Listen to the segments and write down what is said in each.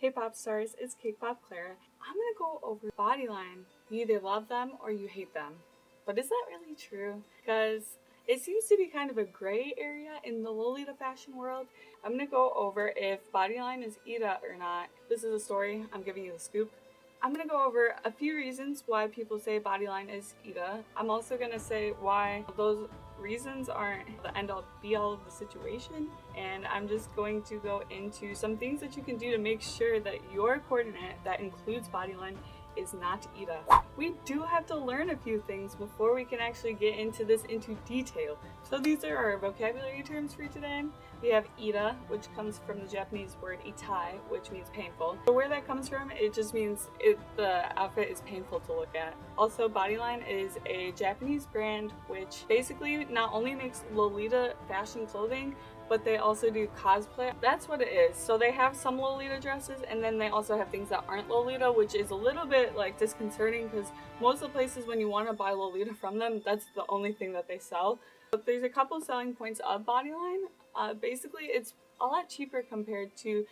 Hey pop stars, it's Cake Pop Clara. I'm gonna go over Bodyline. You either love them or you hate them. But is that really true? Because it seems to be kind of a gray area in the Lolita fashion world. I'm gonna go over if Bodyline is Ida or not. This is a story, I'm giving you the scoop. I'm gonna go over a few reasons why people say Bodyline is Ida. I'm also gonna say why those reasons aren't the end all be all of the situation, and I'm just going to go into some things that you can do to make sure that your coordinate that includes Bodyline is not Ida. We do have to learn a few things before we can actually get into this into detail. So these are our vocabulary terms for today. We have Ida, which comes from the Japanese word itai, which means painful. So where that comes from, it just means the outfit is painful to look at. Also, Bodyline is a Japanese brand which basically not only makes Lolita fashion clothing, but they also do cosplay. That's what it is. So they have some Lolita dresses, and then they also have things that aren't Lolita, which is a little bit like disconcerting because most of the places when you want to buy Lolita from them, that's the only thing that they sell. But there's a couple selling points of Bodyline. Basically, it's a lot cheaper compared to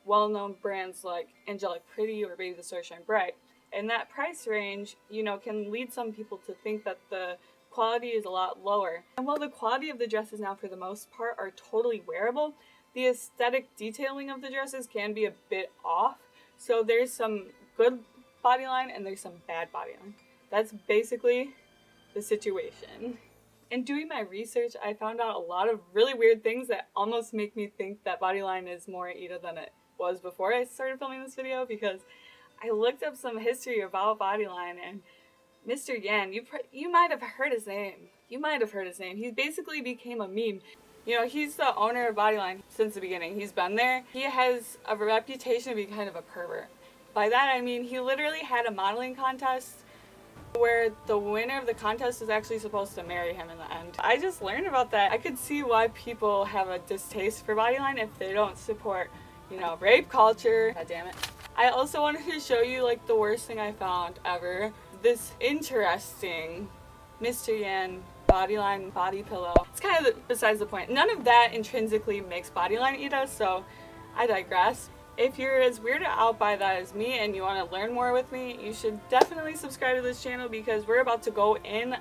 well-known brands like Angelic Pretty or Baby the Star Shine Bright. And that price range, can lead some people to think that the quality is a lot lower. And while the quality of the dresses now for the most part are totally wearable, the aesthetic detailing of the dresses can be a bit off. So there's some good Bodyline and there's some bad Bodyline. That's basically the situation. In doing my research, I found out a lot of really weird things that almost make me think that Bodyline is more Ida than it was before I started filming this video, because I looked up some history about Bodyline, and Mr. Yan, you might have heard his name. He basically became a meme. He's the owner of Bodyline since the beginning. He's been there. He has a reputation of being kind of a pervert. By that I mean he literally had a modeling contest where the winner of the contest was actually supposed to marry him in the end. I just learned about that. I could see why people have a distaste for Bodyline if they don't support, rape culture. God damn it. I also wanted to show you the worst thing I found ever. This interesting Mr. Yan Bodyline body pillow. It's kind of besides the point. None of that intrinsically makes Bodyline Ida, so I digress. If you're as weirded out by that as me and you want to learn more with me, you should definitely subscribe to this channel because we're about to go in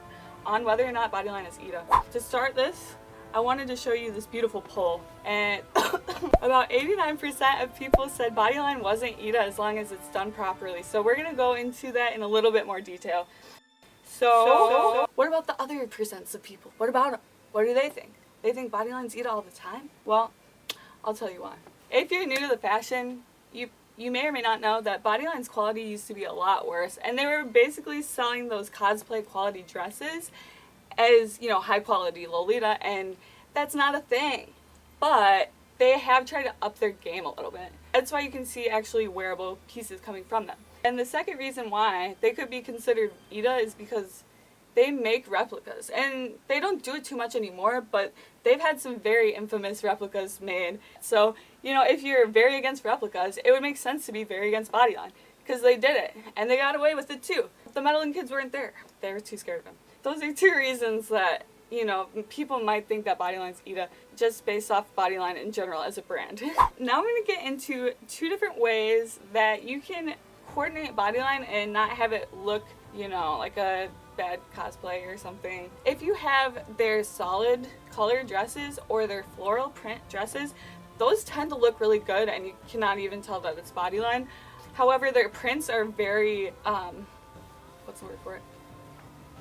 on whether or not Bodyline is Ida. To start this, I wanted to show you this beautiful poll, and about 89% of people said Bodyline wasn't Ida as long as it's done properly. So we're going to go into that in a little bit more detail. So what about the other percents of people? What about them? What do they think? They think Bodyline's Ida all the time? Well, I'll tell you why. If you're new to the fashion, you may or may not know that Bodyline's quality used to be a lot worse, and they were basically selling those cosplay quality dresses as, high quality Lolita, and that's not a thing. But they have tried to up their game a little bit. That's why you can see actually wearable pieces coming from them. And the second reason why they could be considered Ida is because they make replicas, and they don't do it too much anymore, but they've had some very infamous replicas made. So, if you're very against replicas, it would make sense to be very against Bodyline, because they did it, and they got away with it too. The meddling kids weren't there. They were too scared of them. Those are two reasons that, people might think that Bodyline's Ida just based off Bodyline in general as a brand. Now I'm going to get into two different ways that you can coordinate Bodyline and not have it look, like a bad cosplay or something. If you have their solid color dresses or their floral print dresses, those tend to look really good and you cannot even tell that it's Bodyline. However, their prints are very, what's the word for it?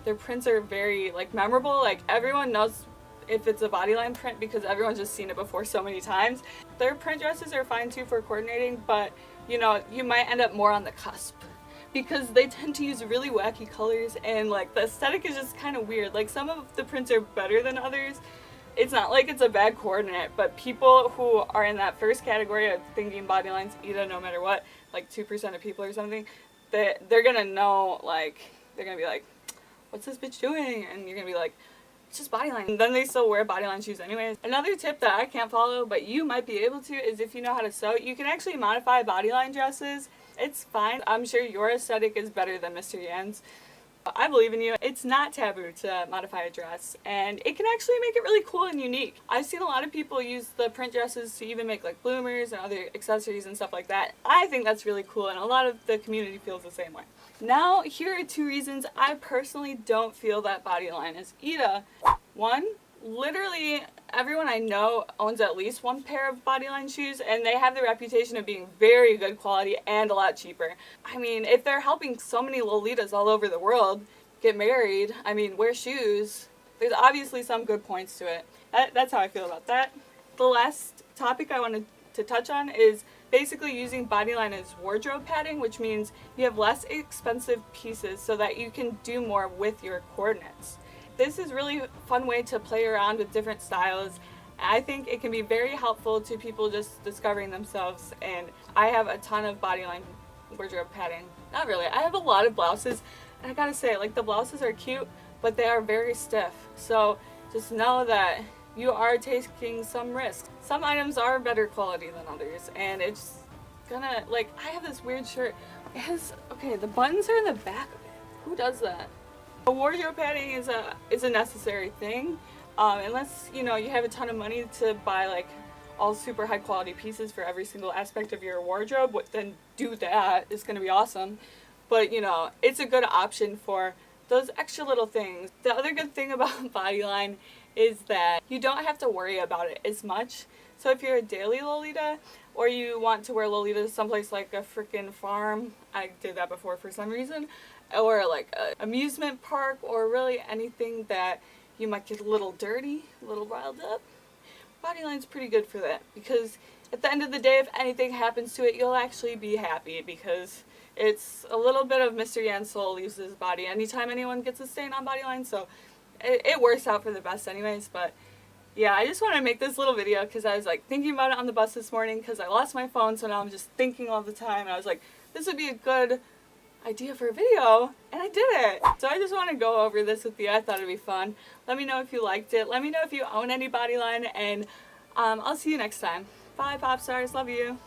Their prints are very, memorable. Everyone knows if it's a Bodyline print because everyone's just seen it before so many times. Their print dresses are fine too for coordinating, but, you might end up more on the cusp, because they tend to use really wacky colors, and the aesthetic is just kind of weird. Some of the prints are better than others. It's not like it's a bad coordinate, but people who are in that first category of thinking Bodyline's Ida no matter what, 2% of people or something, they're gonna know, they're gonna be like, what's this bitch doing? And you're gonna be like, it's just Bodyline. And then they still wear Bodyline shoes anyways. Another tip that I can't follow, but you might be able to, is if you know how to sew, you can actually modify Bodyline dresses. It's fine. I'm sure your aesthetic is better than Mr. Yan's. I believe in you. It's not taboo to modify a dress, and it can actually make it really cool and unique. I've seen a lot of people use the print dresses to even make like bloomers and other accessories and stuff like that. I think that's really cool, and a lot of the community feels the same way. Now, here are 2 reasons I personally don't feel that Bodyline is Ida. 1, literally everyone I know owns at least 1 pair of Bodyline shoes, and they have the reputation of being very good quality and a lot cheaper. I mean, if they're helping so many Lolitas all over the world get married, I mean, wear shoes, there's obviously some good points to it. That's how I feel about that. The last topic I wanted to touch on is basically using Bodyline as wardrobe padding, which means you have less expensive pieces so that you can do more with your coordinates. This is really a fun way to play around with different styles. I think it can be very helpful to people just discovering themselves, and I have a ton of Bodyline wardrobe padding. Not really, I have a lot of blouses, and I gotta say, like, the blouses are cute, but they are very stiff. So just know that you are taking some risks. Some items are better quality than others, and it's gonna, like, I have this weird shirt. It has, okay, the buttons are in the back of it. Who does that? Wardrobe padding is a necessary thing, unless you have a ton of money to buy like all super high quality pieces for every single aspect of your wardrobe. Then do that. It's gonna be awesome. But it's a good option for those extra little things. The other good thing about Bodyline is that you don't have to worry about it as much. So if you're a daily Lolita, or you want to wear Lolita someplace like a freaking farm, I did that before for some reason, or like an amusement park, or really anything that you might get a little dirty, a little riled up, Bodyline's pretty good for that, because at the end of the day, if anything happens to it, you'll actually be happy, because it's a little bit of Mr. Yan's soul leaves his body anytime anyone gets a stain on Bodyline, so it works out for the best anyways. But yeah, I just want to make this little video because I was like thinking about it on the bus this morning, because I lost my phone, so now I'm just thinking all the time, and I was like, this would be a good idea for a video, and I did it. So I just want to go over this with you. I thought it'd be fun. Let me know if you liked it. Let me know if you own any Bodyline, and I'll see you next time. Bye, pop stars. Love you.